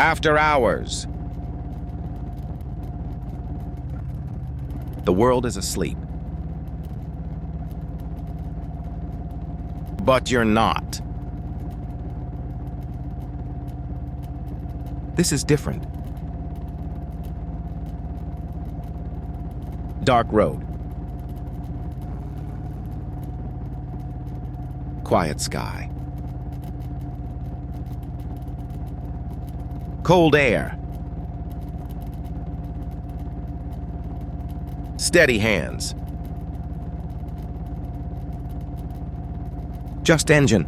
After hours. The world is asleep. But you're not. This is different. Dark road. Quiet sky. Cold air. Steady hands. Just engine.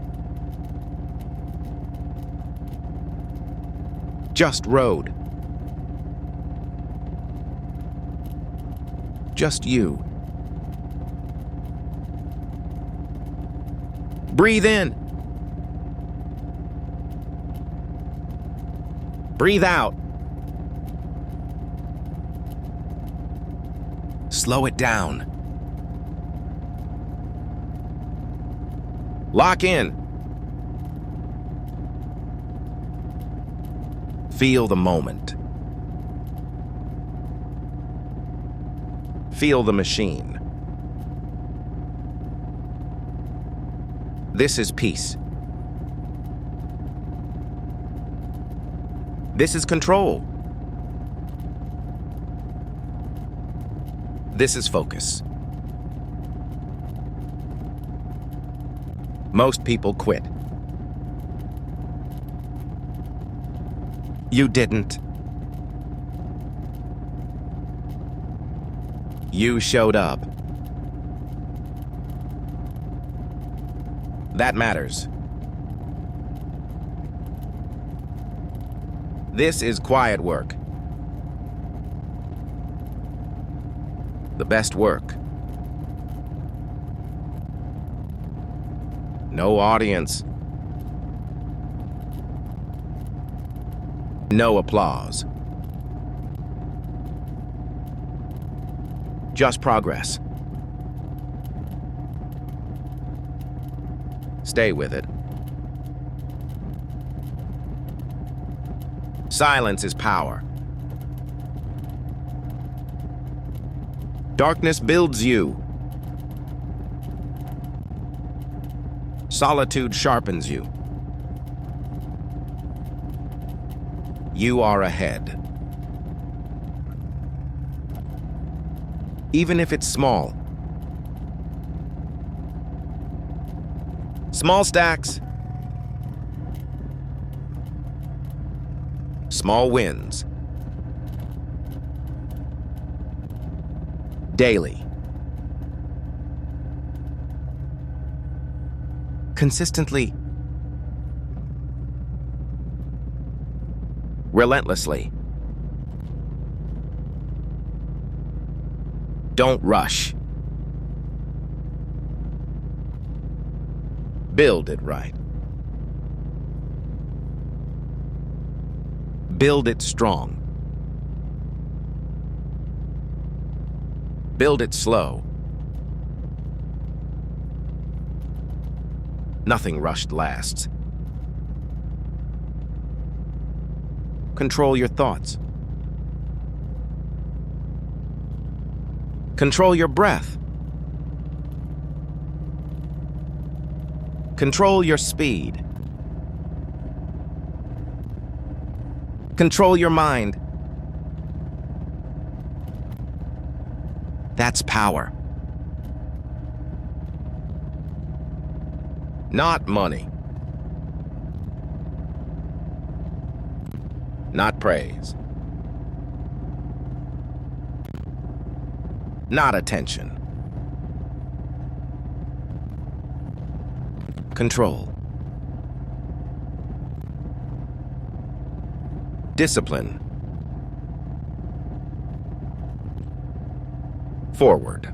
Just road. Just you. Breathe in. Breathe out. Slow it down. Lock in. Feel the moment. Feel the machine. This is peace. This is control. This is focus. Most people quit. You didn't. You showed up. That matters. This is quiet work. The best work. No audience. No applause. Just progress. Stay with it. Silence is power. Darkness builds you. Solitude sharpens you. You are ahead. Even if it's small. Small stacks. Small wins. Daily. Consistently. Relentlessly. Don't rush. Build it right. Build it strong. Build it slow. Nothing rushed lasts. Control your thoughts. Control your breath. Control your speed. Control your mind. That's power. Not money. Not praise. Not attention. Control. Discipline. Forward.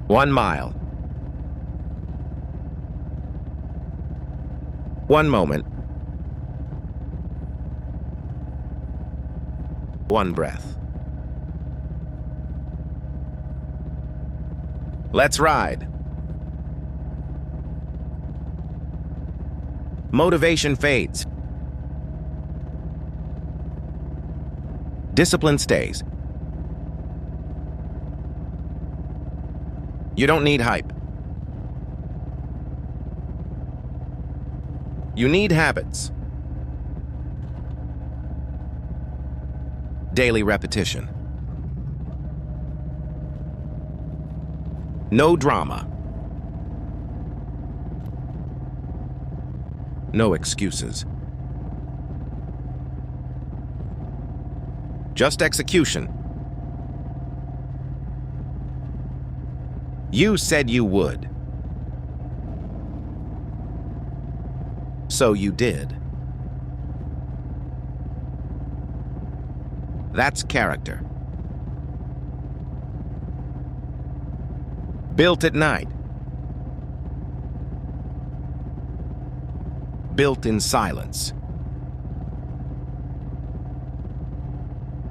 1 mile. 1 moment. 1 breath. Let's ride. Motivation fades. Discipline stays. You don't need hype. You need habits. Daily repetition. No drama. No excuses. Just execution. You said you would. So you did. That's character. Built at night. Built in silence.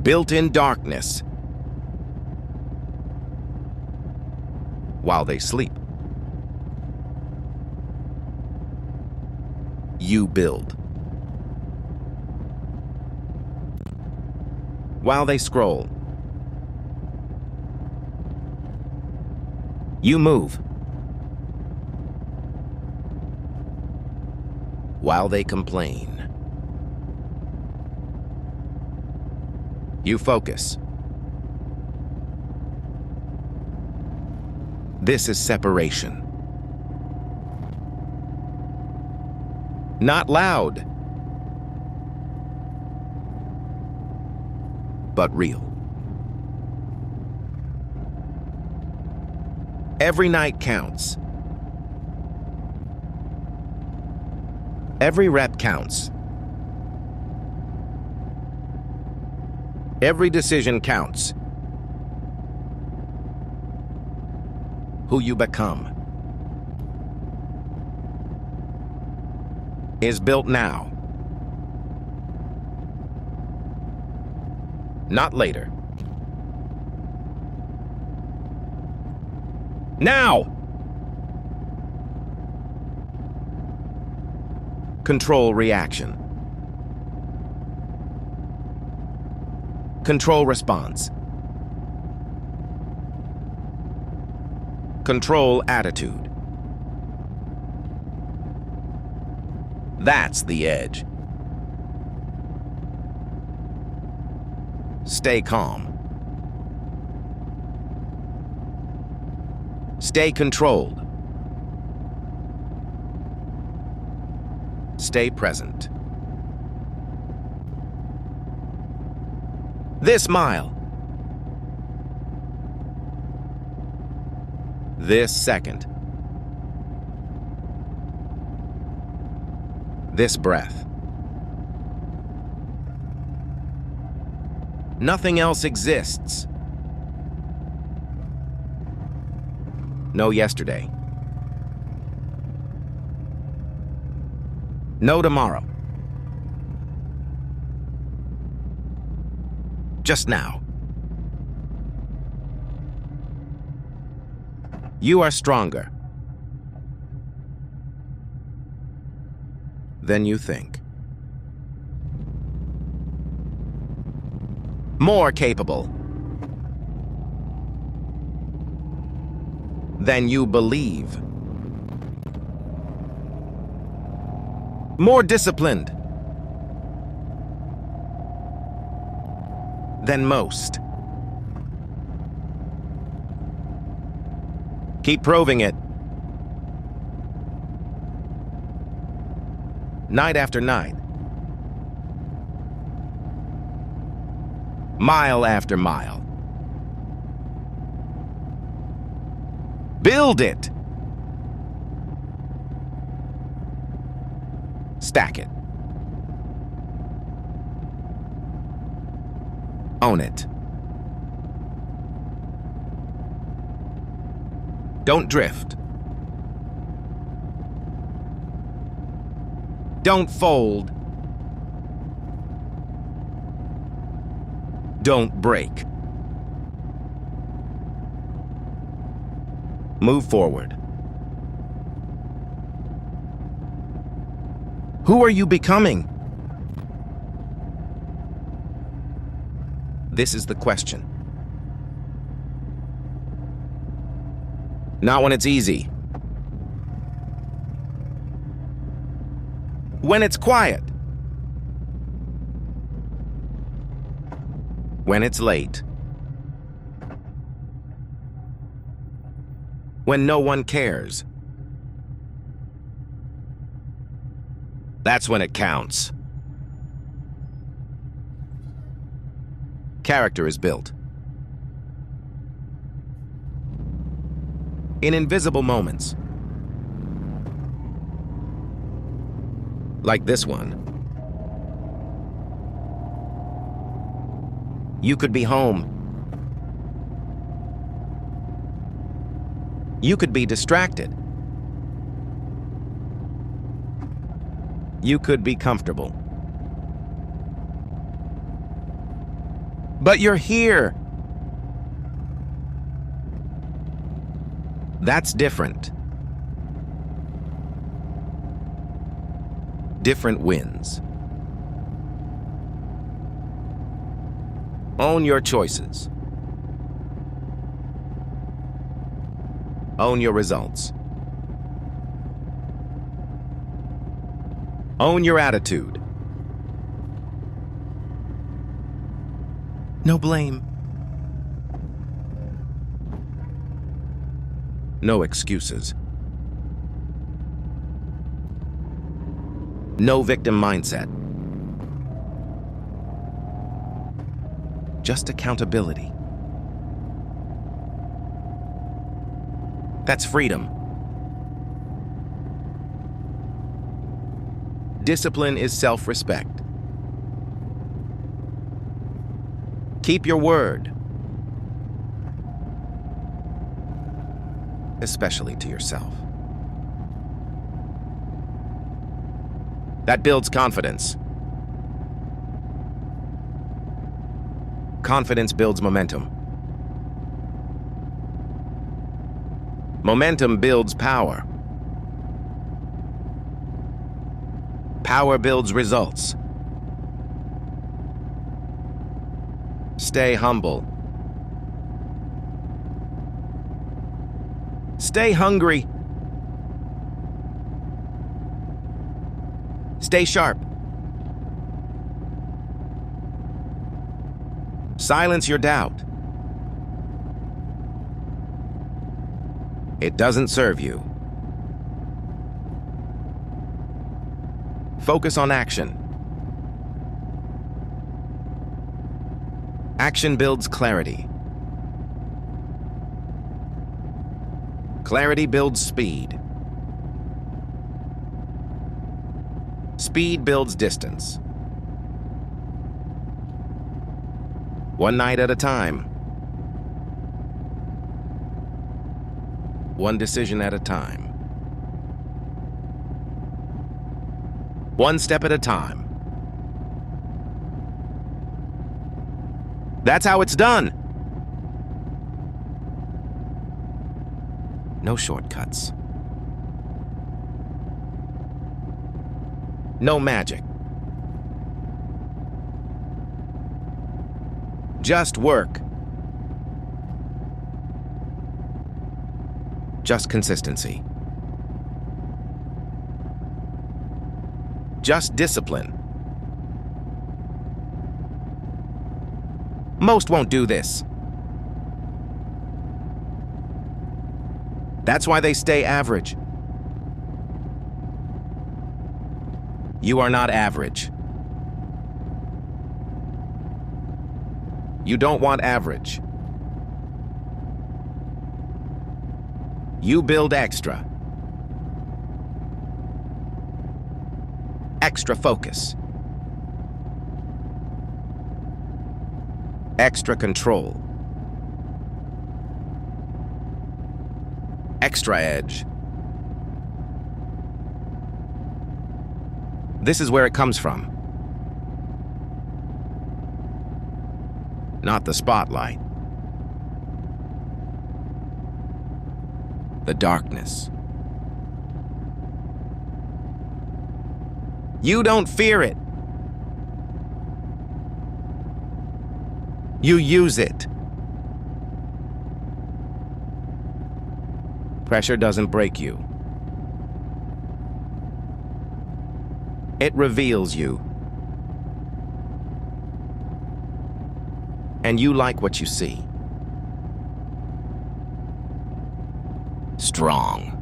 Built in darkness. While they sleep. You build. While they scroll. You move. While they complain. You focus. This is separation. Not loud, but real. Every night counts. Every rep counts. Every decision counts. Who you become is built now, not later. Now! Control reaction. Control response. Control attitude. That's the edge. Stay calm. Stay controlled. Stay present. This mile. This second. This breath. Nothing else exists. No yesterday. No tomorrow. Just now. You are stronger than you think. More capable than you believe. More disciplined than most. Keep proving it. Night after night. Mile after mile. Build it. Stack it. Own it. Don't drift. Don't fold. Don't break. Move forward. Who are you becoming? This is the question. Not when it's easy. When it's quiet. When it's late. When no one cares. That's when it counts. Character is built in invisible moments. Like this one. You could be home. You could be distracted. You could be comfortable. But you're here. That's different. Different wins. Own your choices. Own your results. Own your attitude. No blame. No excuses. No victim mindset. Just accountability. That's freedom. Discipline is self-respect. Keep your word. Especially to yourself. That builds confidence. Confidence builds momentum. Momentum builds power. Power builds results. Stay humble. Stay hungry. Stay sharp. Silence your doubt. It doesn't serve you. Focus on action. Action builds clarity. Clarity builds speed. Speed builds distance. One night at a time. One decision at a time. One step at a time. That's how it's done. No shortcuts. No magic. Just work. Just consistency. Just discipline. Most won't do this. That's why they stay average. You are not average. You don't want average. You build extra. Extra focus. Extra control. Extra edge. This is where it comes from. Not the spotlight. The darkness. You don't fear it. You use it. Pressure doesn't break you. It reveals you. And you like what you see. Strong.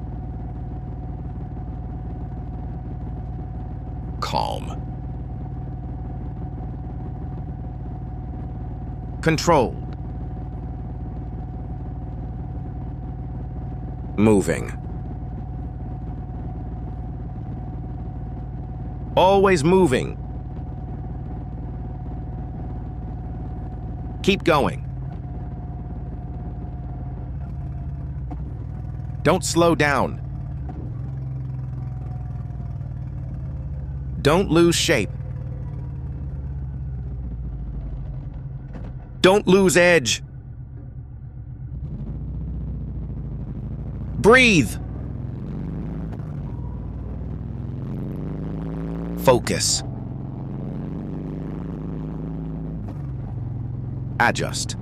Calm. Controlled. Moving. Always moving. Keep going. Don't slow down. Don't lose shape. Don't lose edge. Breathe. Focus. Adjust.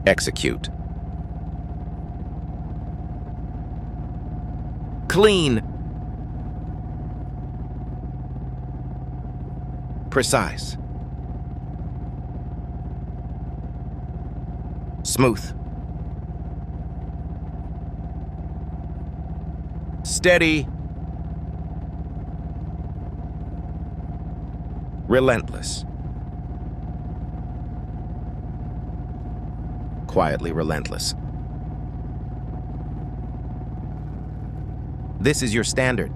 Execute. Clean. Precise. Smooth. Steady. Relentless. Quietly relentless. This is your standard.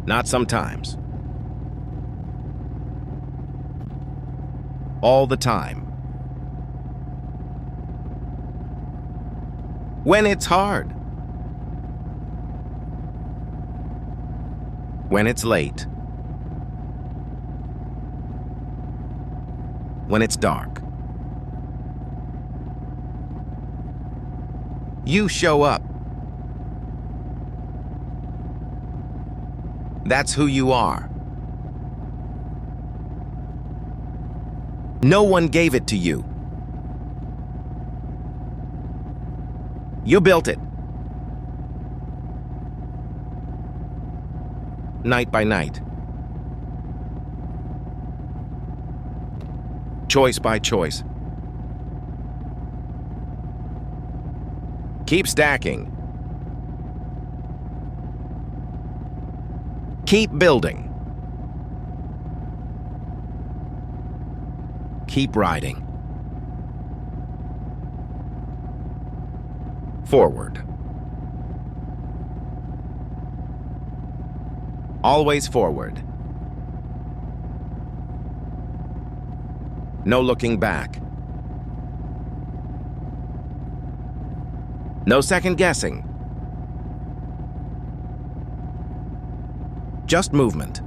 Not sometimes. All the time. When it's hard. When it's late. When it's dark. You show up. That's who you are. No one gave it to you. You built it. Night by night. Choice by choice. Keep stacking. Keep building. Keep riding. Forward. Always forward. No looking back. No second guessing. Just movement.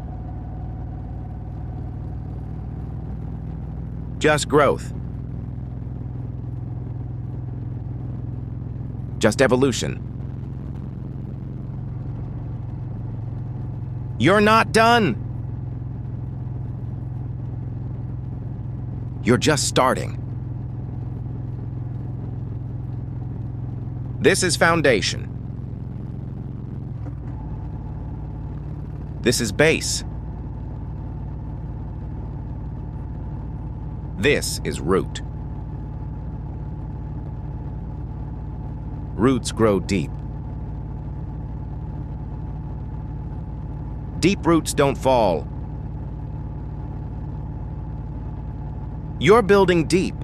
Just growth. Just evolution. You're not done. You're just starting. This is foundation. This is base. This is root. Roots grow deep. Deep roots don't fall. You're building deep.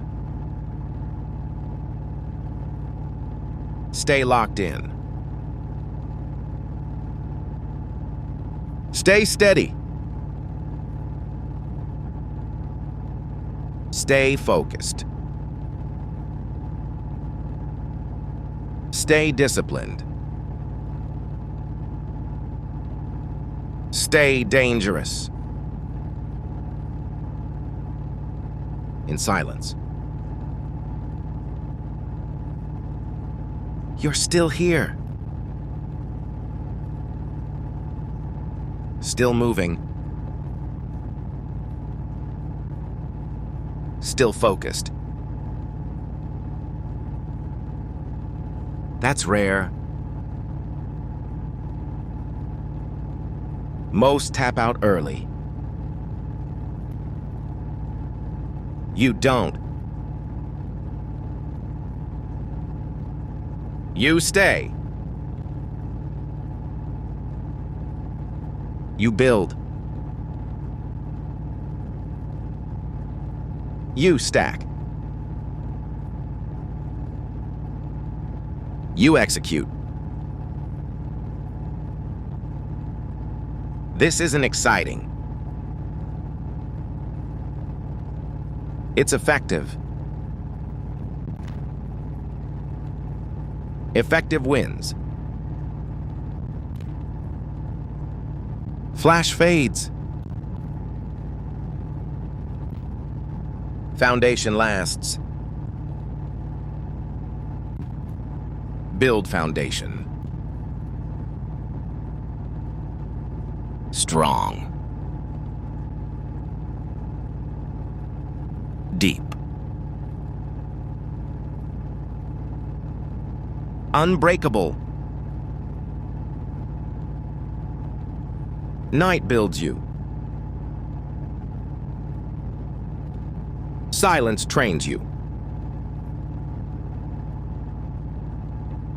Stay locked in. Stay steady. Stay focused. Stay disciplined. Stay dangerous. In silence. You're still here. Still moving. Still focused. That's rare. Most tap out early. You don't. You stay. You build. You stack. You execute. This isn't exciting. It's effective. Effective wins. Flash fades. Foundation lasts. Build foundation. Strong. Deep. Unbreakable. Night builds you. Silence trains you.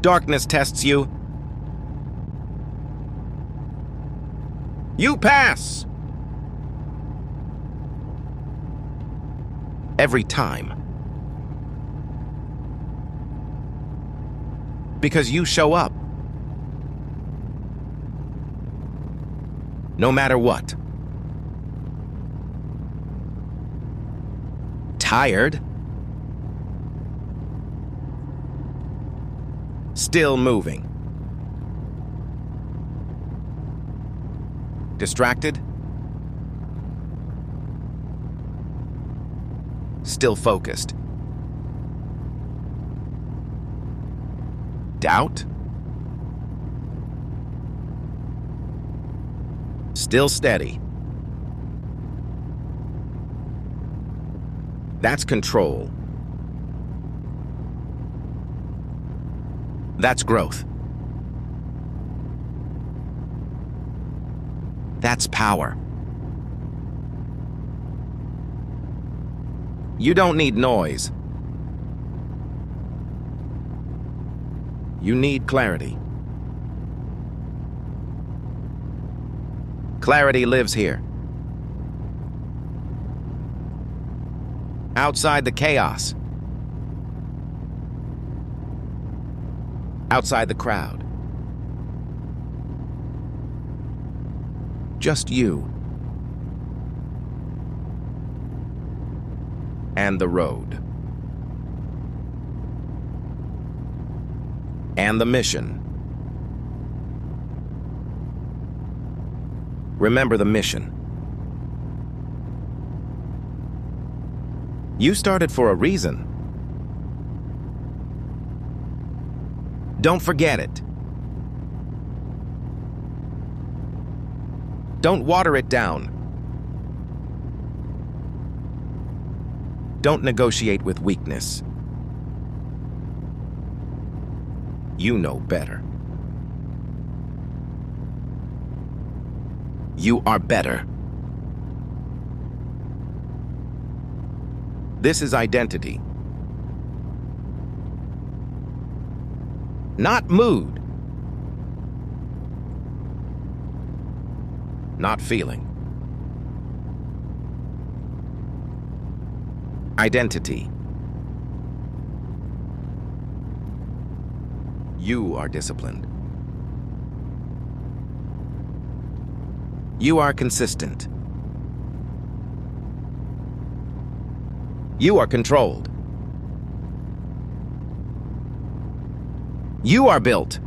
Darkness tests you. You pass! Every time. Because you show up. No matter what. Tired. Still moving. Distracted. Still focused. Doubt. Still steady. That's control. That's growth. That's power. You don't need noise. You need clarity. Clarity lives here. Outside the chaos. Outside the crowd. Just you. And the road. And the mission. Remember the mission. You started for a reason. Don't forget it. Don't water it down. Don't negotiate with weakness. You know better. You are better. This is identity. Not mood. Not feeling. Identity. You are disciplined. You are consistent. You are controlled. You are built.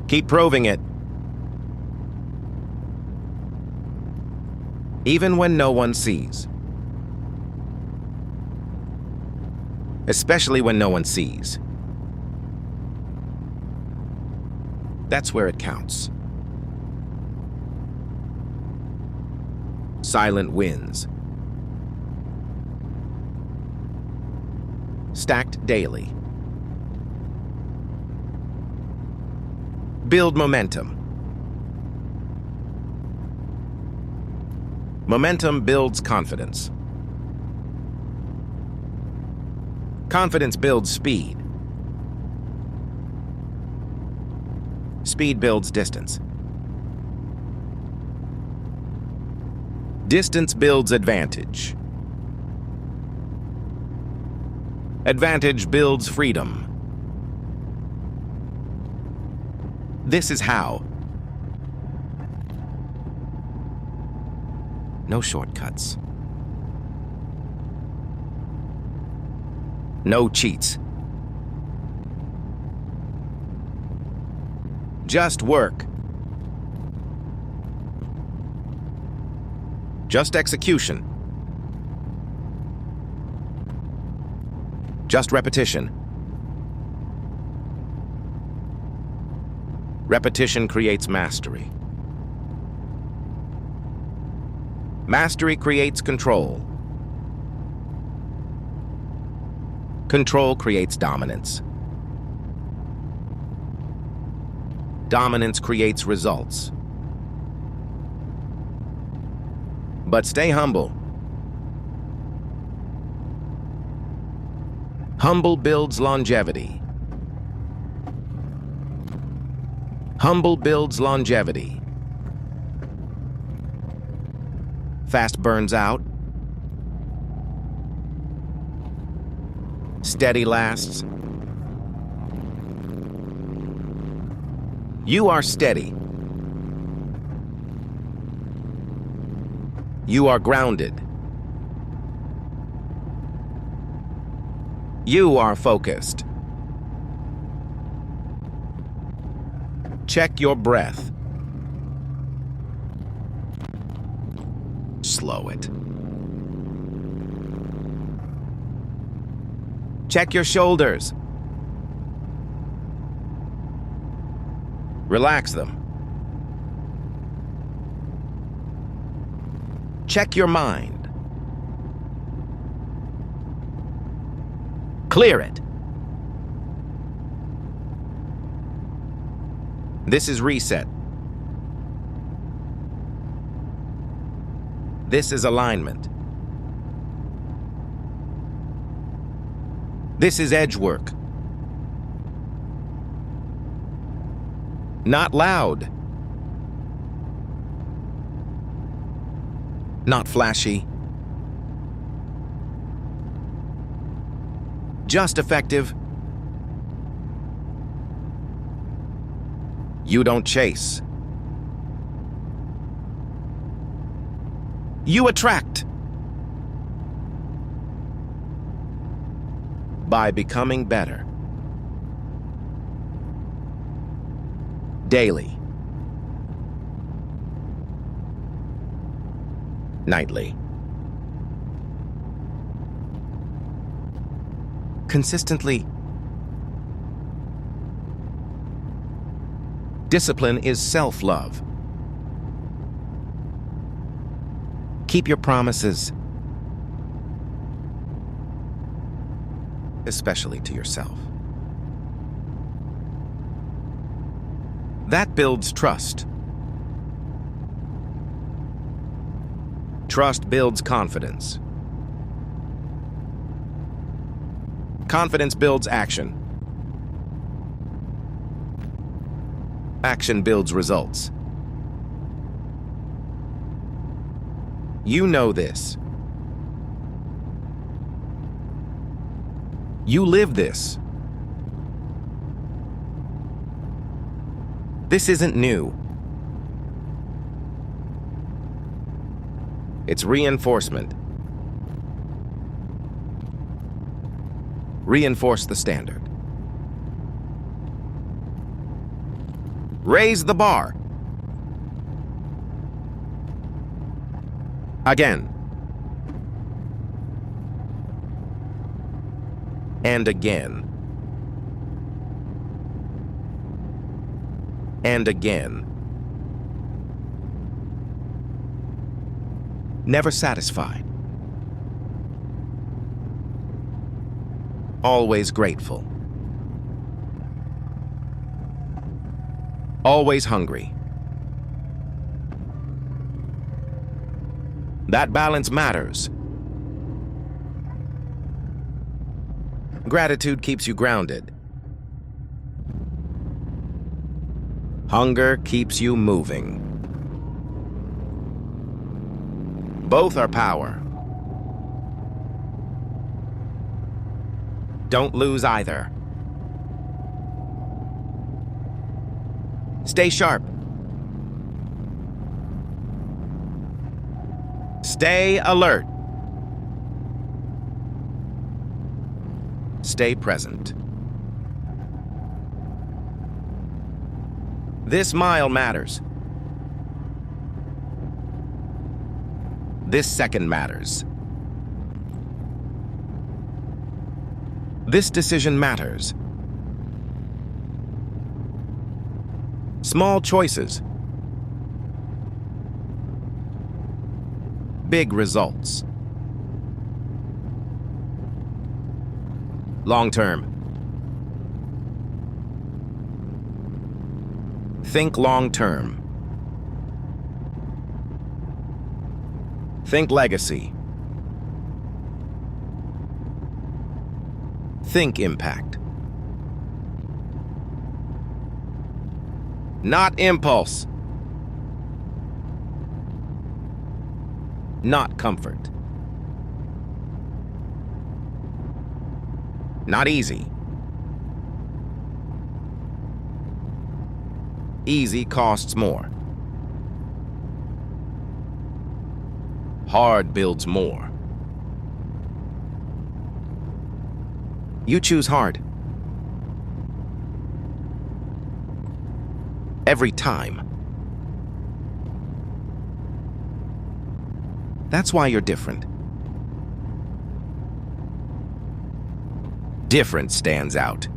Keep proving it. Even when no one sees. especially when no one sees. That's where it counts. Silent wins. Stacked daily. Build momentum. Momentum builds confidence. Confidence builds speed. Speed builds distance. Distance builds advantage. Advantage builds freedom. This is how. No shortcuts. No cheats. Just work. Just execution. Just repetition. Repetition creates mastery. Mastery creates control. Control creates dominance. Dominance creates results. But stay humble. Humble builds longevity. Humble builds longevity. Fast burns out. Steady lasts. You are steady. You are grounded. You are focused. Check your breath. Slow it. Check your shoulders. Relax them. Check your mind. Clear it. This is reset. This is alignment. This is edge work. Not loud. Not flashy. Just effective. You don't chase. You attract. By becoming better. Daily. Nightly. Consistently. Discipline is self-love. Keep your promises, especially to yourself. That builds trust. Trust builds confidence. Confidence builds action. Action builds results. You know this. You live this. This isn't new. It's reinforcement. Reinforce the standard. Raise the bar. Again. And again. And again. Never satisfied. Always grateful. Always hungry. That balance matters. Gratitude keeps you grounded. Hunger keeps you moving. Both are power. Don't lose either. Stay sharp. Stay alert. Stay present. This mile matters. This second matters. This decision matters. Small choices. Big results. Long term. Think long term. Think legacy. Think impact. Not impulse. Not comfort. Not easy. Easy costs more. Hard builds more. You choose hard. Every time. That's why you're different. Different stands out.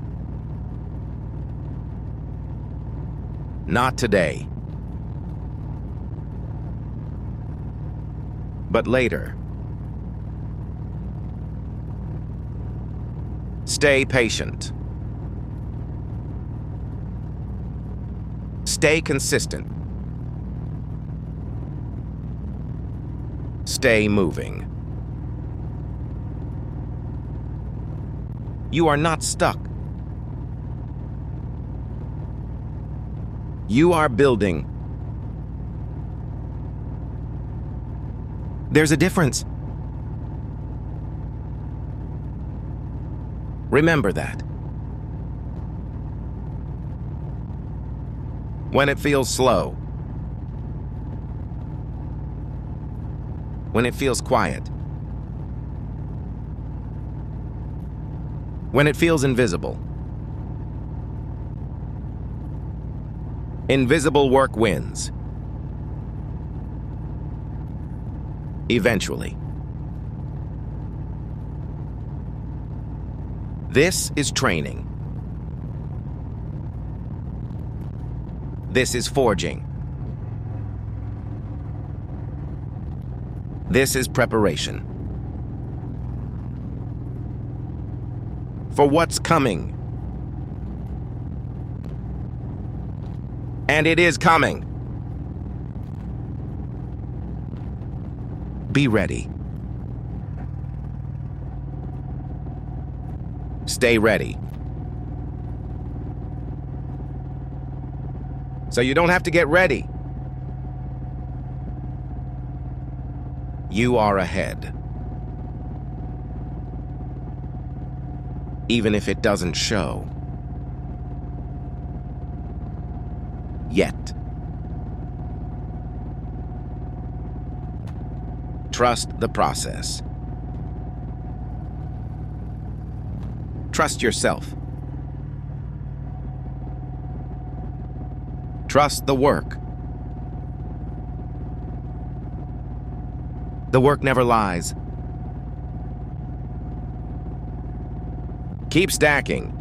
Not today. But later. Stay patient. Stay consistent. Stay moving. You are not stuck. You are building. There's a difference. Remember that. When it feels slow. When it feels quiet. When it feels invisible. Invisible work wins. Eventually. This is training. This is forging. This is preparation. For what's coming. And it is coming. Be ready. Stay ready. So you don't have to get ready. You are ahead. Even if it doesn't show. Yet. Trust the process. Trust yourself. Trust the work. The work never lies. Keep stacking.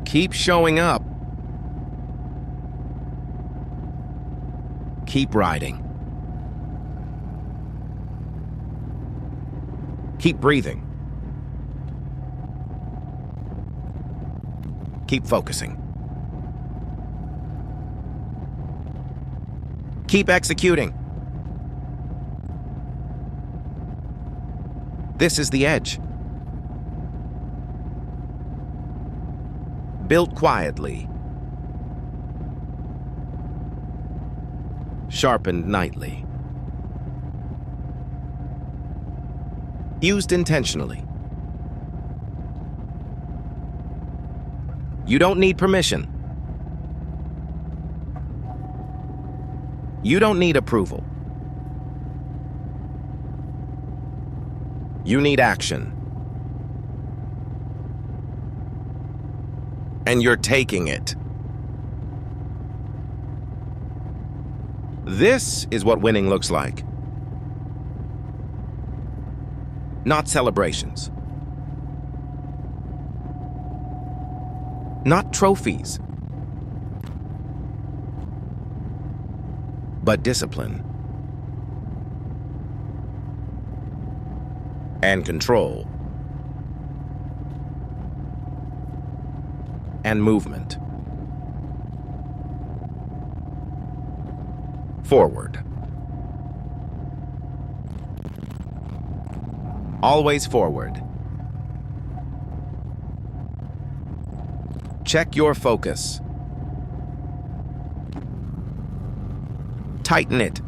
Keep showing up. Keep riding. Keep breathing. Keep focusing. Keep executing. This is the edge. Built quietly. Sharpened nightly. Used intentionally. You don't need permission. You don't need approval. You need action. And you're taking it. This is what winning looks like. Not celebrations. Not trophies. But discipline. And control. And movement. Forward. Always forward. Check your focus. Tighten it.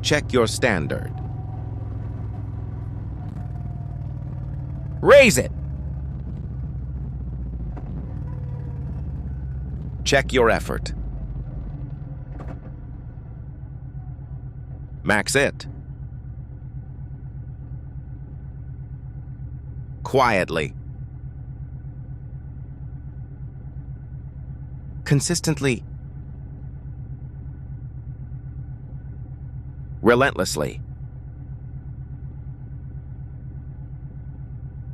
Check your standard. Raise it. Check your effort. Max it. Quietly. Consistently. Relentlessly.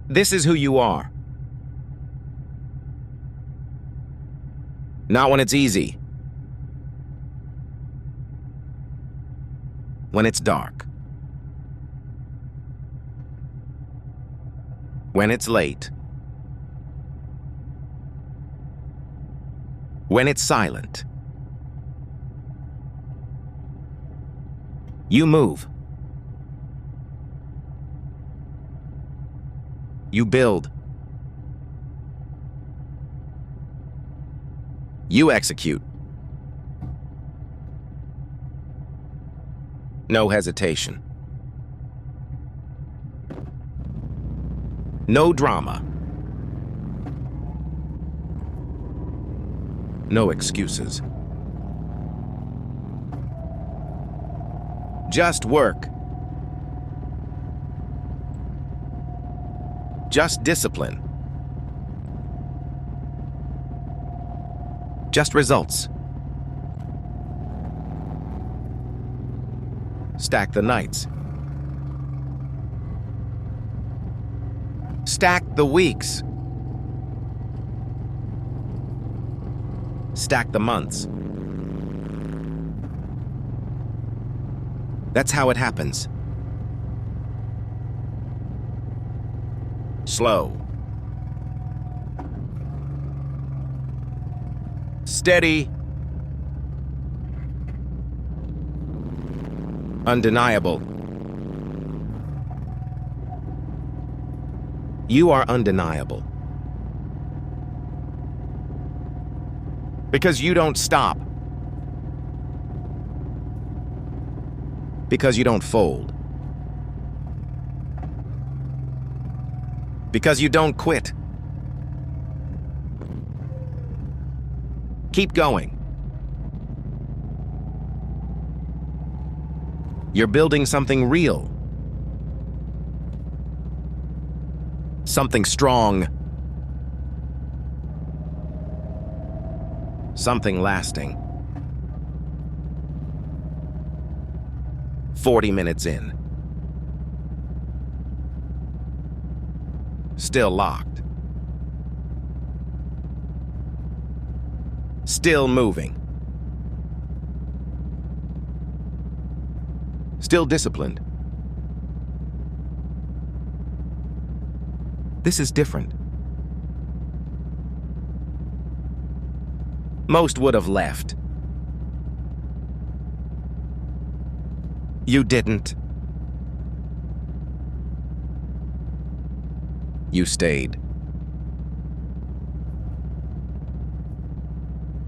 This is who you are. Not when it's easy. When it's dark. When it's late. When it's silent. You move. You build. You execute. No hesitation. No drama. No excuses. Just work. Just discipline. Just results. Stack the nights. Stack the weeks. Stack the months. That's how it happens. Slow. Steady. Undeniable. You are undeniable. Because you don't stop. Because you don't fold. Because you don't quit. Keep going. You're building something real. Something strong. Something lasting. 40 minutes in. Still locked. Still moving. Still disciplined. This is different. Most would have left. You didn't. You stayed.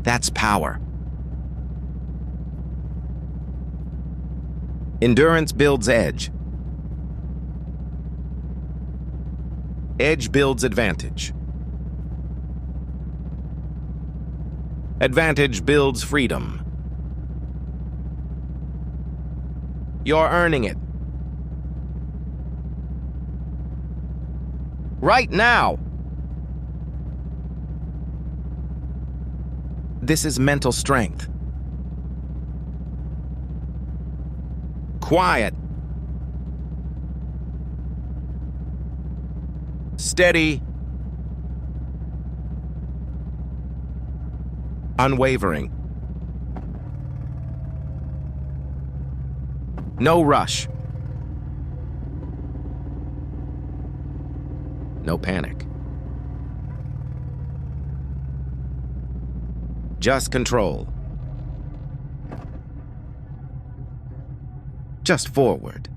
That's power. Endurance builds edge. Edge builds advantage. Advantage builds freedom. You're earning it. Right now. This is mental strength. Quiet. Steady. Unwavering. No rush. No panic. Just control. Just forward.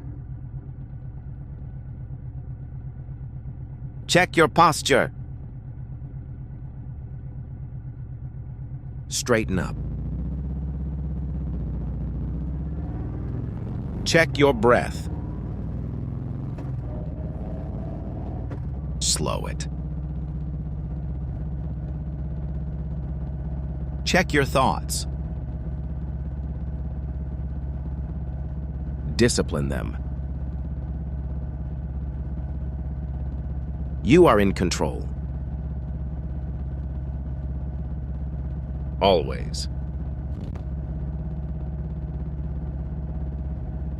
Check your posture. Straighten up. Check your breath. Slow it. Check your thoughts. Discipline them. You are in control. Always.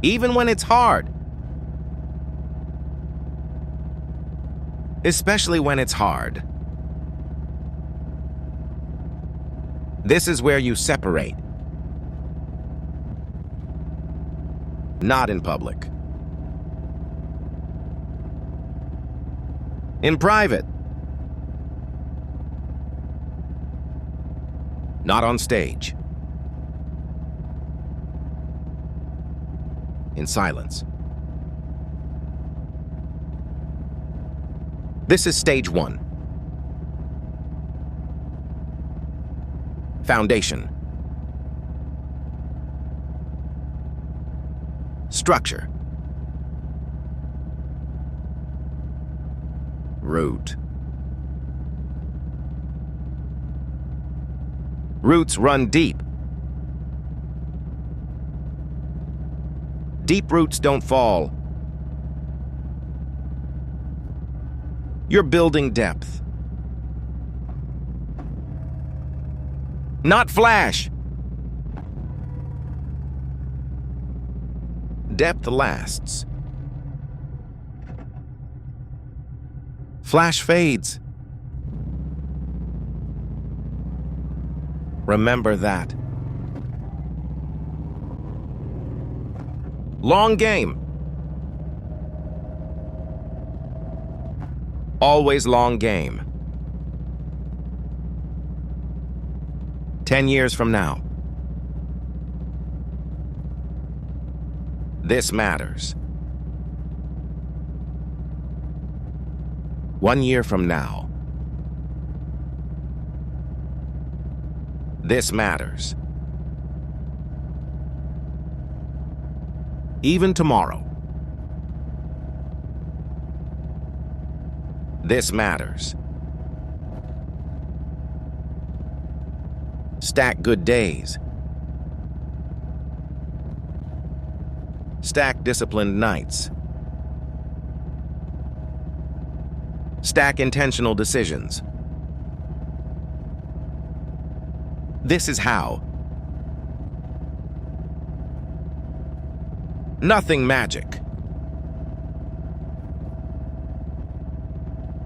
Even when it's hard. Especially when it's hard. This is where you separate. Not in public. In private. Not on stage. In silence. This is stage 1. Foundation. Structure. Root. Roots run deep. Deep roots don't fall. You're building depth. Not flash. Depth lasts. Flash fades. Remember that. Long game. Always long game. 10 years from now. This matters. 1 year from now. This matters. Even tomorrow. This matters. Stack good days. Stack disciplined nights. Stack intentional decisions. This is how. Nothing magic.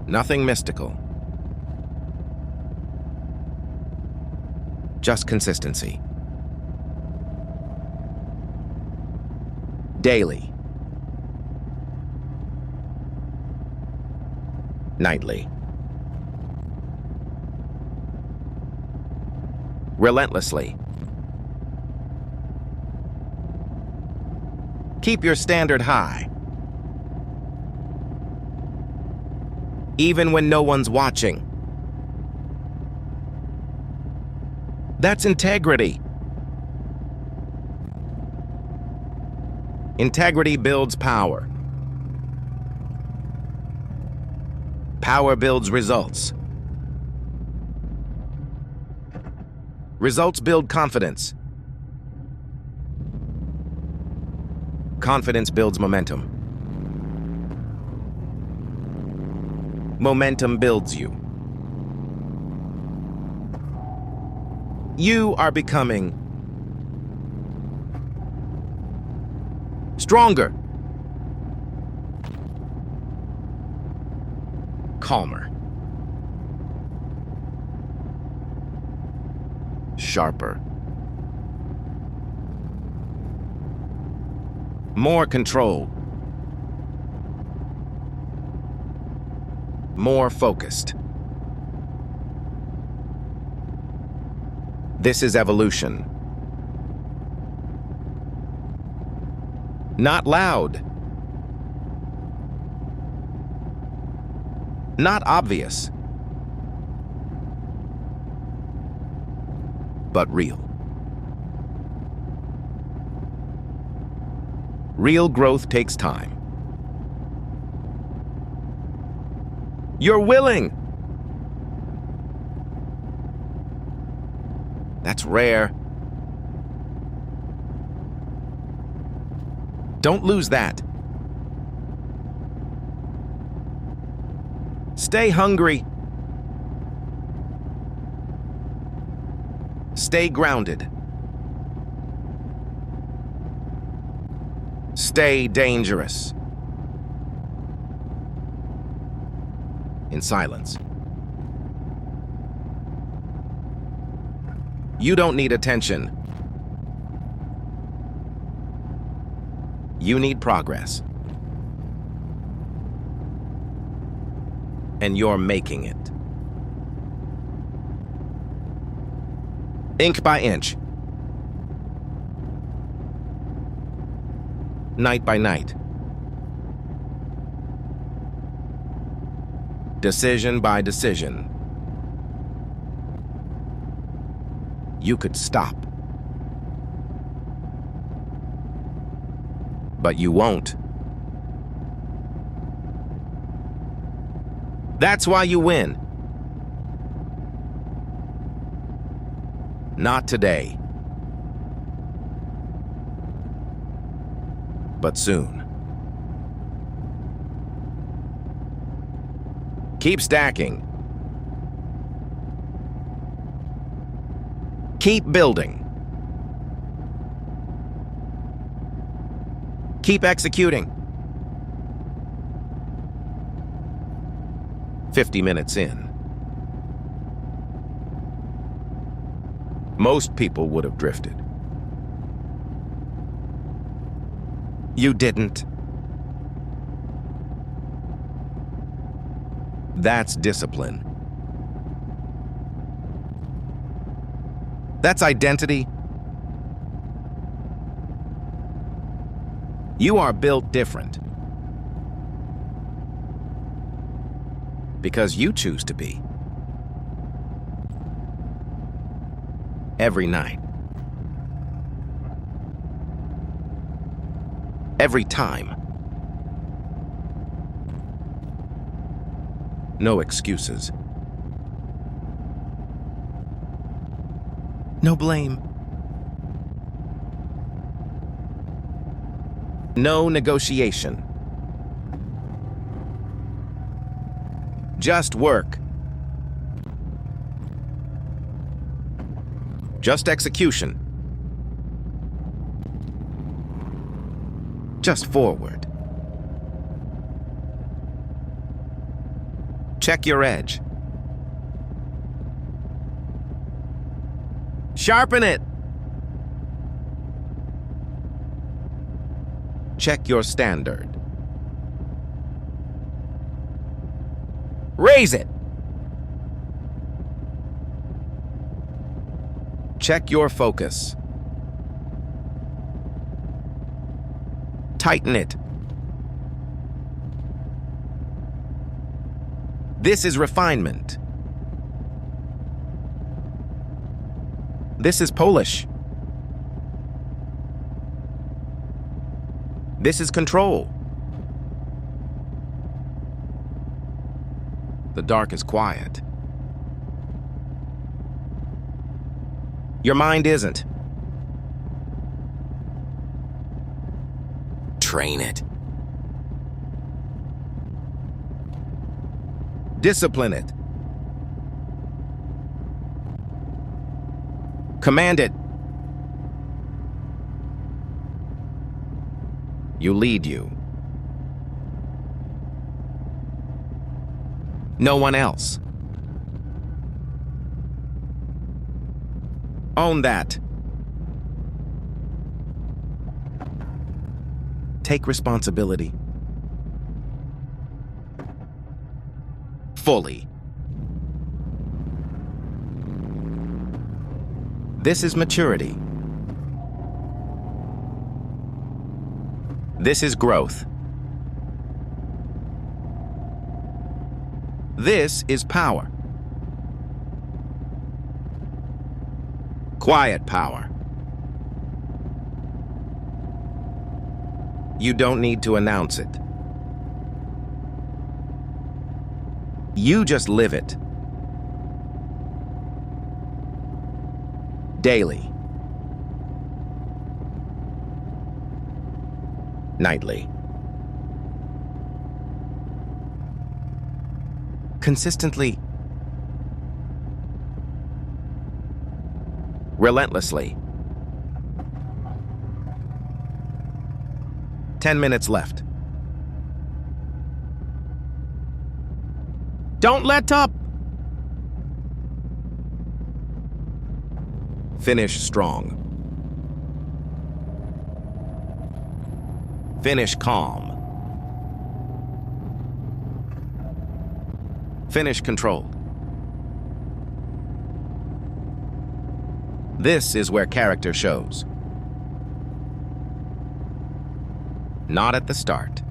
Nothing mystical. Just consistency. Daily. Nightly. Relentlessly. Keep your standard high. Even when no one's watching. That's integrity. Integrity builds power. Power builds results. Results build confidence. Confidence builds momentum. Momentum builds you. You are becoming stronger, calmer, sharper, more controlled, more focused. This is evolution. Not loud. Not obvious. But real. Real growth takes time. You're willing. That's rare. Don't lose that. Stay hungry. Stay grounded. Stay dangerous. In silence. You don't need attention. You need progress. And you're making it. Inch by inch. Night by night. Decision by decision. You could stop. But you won't. That's why you win. Not today. But soon. Keep stacking. Keep building. Keep executing. 50 minutes in. Most people would have drifted. You didn't. That's discipline. That's identity. You are built different. Because you choose to be. Every night. Every time. No excuses. No blame. No negotiation. Just work. Just execution. just forward. Check your edge. Sharpen it. Check your standard. Raise it. Check your focus. Tighten it. This is refinement. This is Polish. This is control. The dark is quiet. Your mind isn't. Train it. Discipline it. Command it. You lead you. No one else. Own that. Take responsibility. Fully. This is maturity. This is growth. This is power. Quiet power. You don't need to announce it. You just live it. Daily. Nightly. Consistently. Relentlessly. 10 minutes left. Don't let up! Finish strong. Finish calm. Finish controlled. This is where character shows. Not at the start.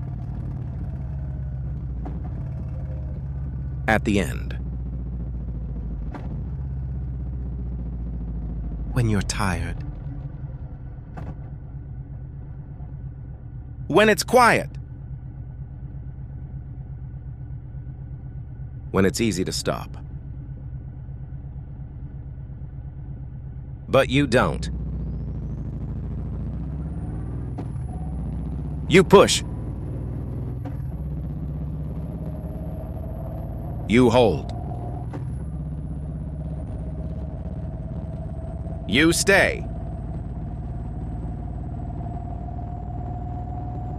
At the end. When you're tired. When it's quiet. When it's easy to stop. But you don't. You push. You hold. You stay.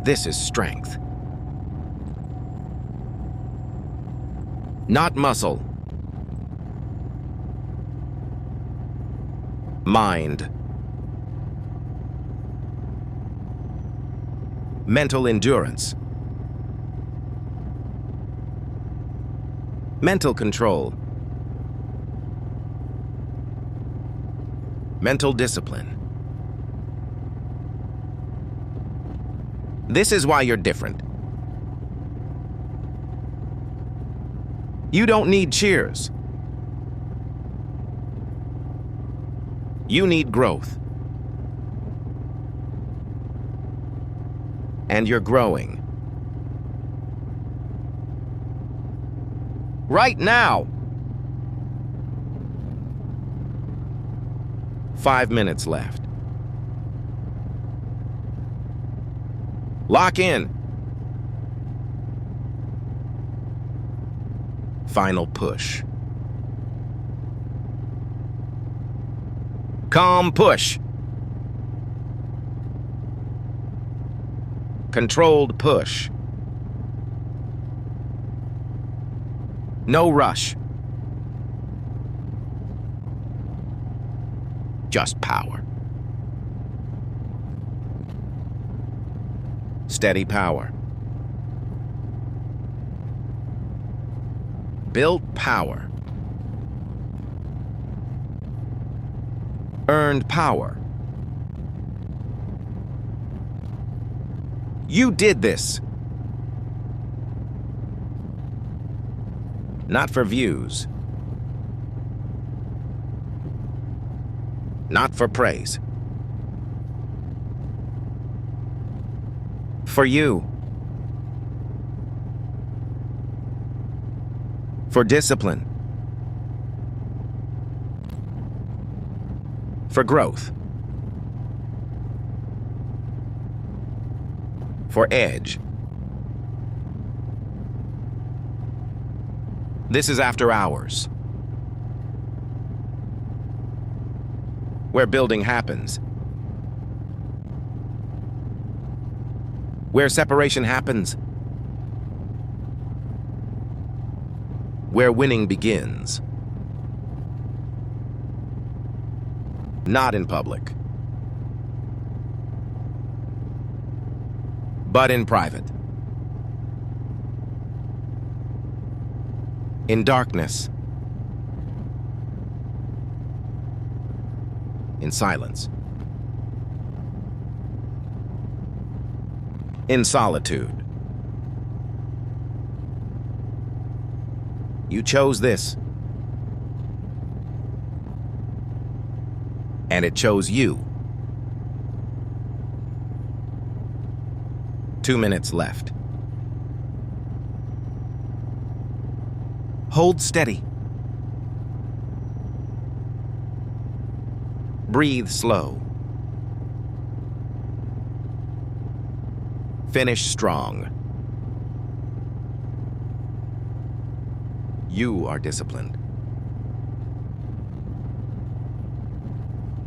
This is strength. Not muscle. Mind. Mental endurance. Mental control. Mental discipline. This is why you're different. You don't need cheers. You need growth. And you're growing. Right now. 5 minutes left. Lock in. Final push. Calm push. Controlled push. No rush. Just power. Steady power. Built power. Earned power. You did this. Not for views. Not for praise. For you. For discipline. For growth. For edge. This is after hours, where building happens, where separation happens, where winning begins. Not in public, but in private. In darkness. In silence. In solitude. You chose this. And it chose you. 2 minutes left. Hold steady. Breathe slow. Finish strong. You are disciplined.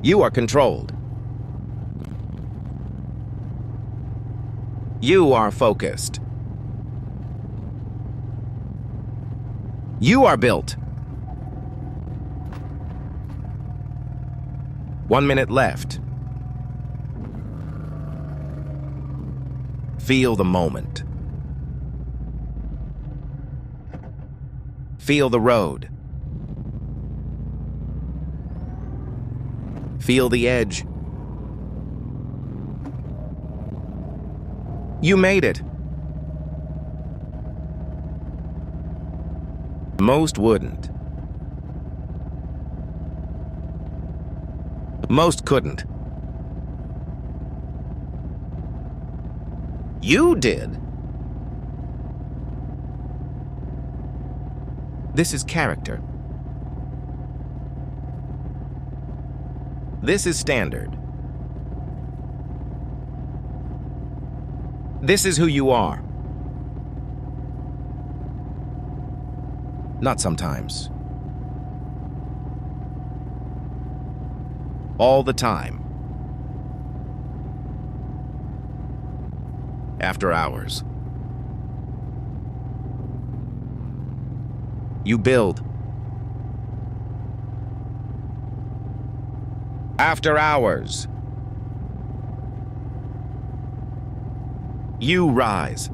You are controlled. You are focused. You are built. 1 minute left. Feel the moment. Feel the road. Feel the edge. You made it. Most wouldn't. Most couldn't. You did. This is character. This is standard. This is who you are. Not sometimes. All the time. After hours. You build. After hours. You rise.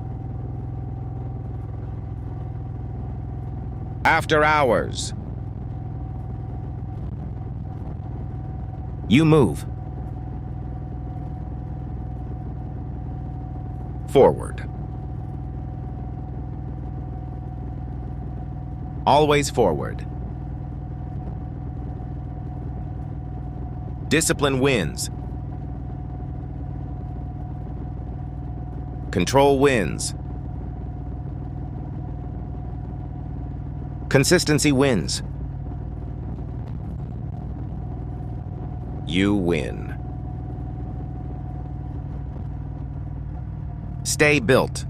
After hours. You move. Forward. Always forward. Discipline wins. Control wins. Consistency wins. You win. Stay built.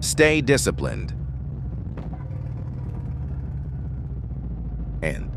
Stay disciplined. End.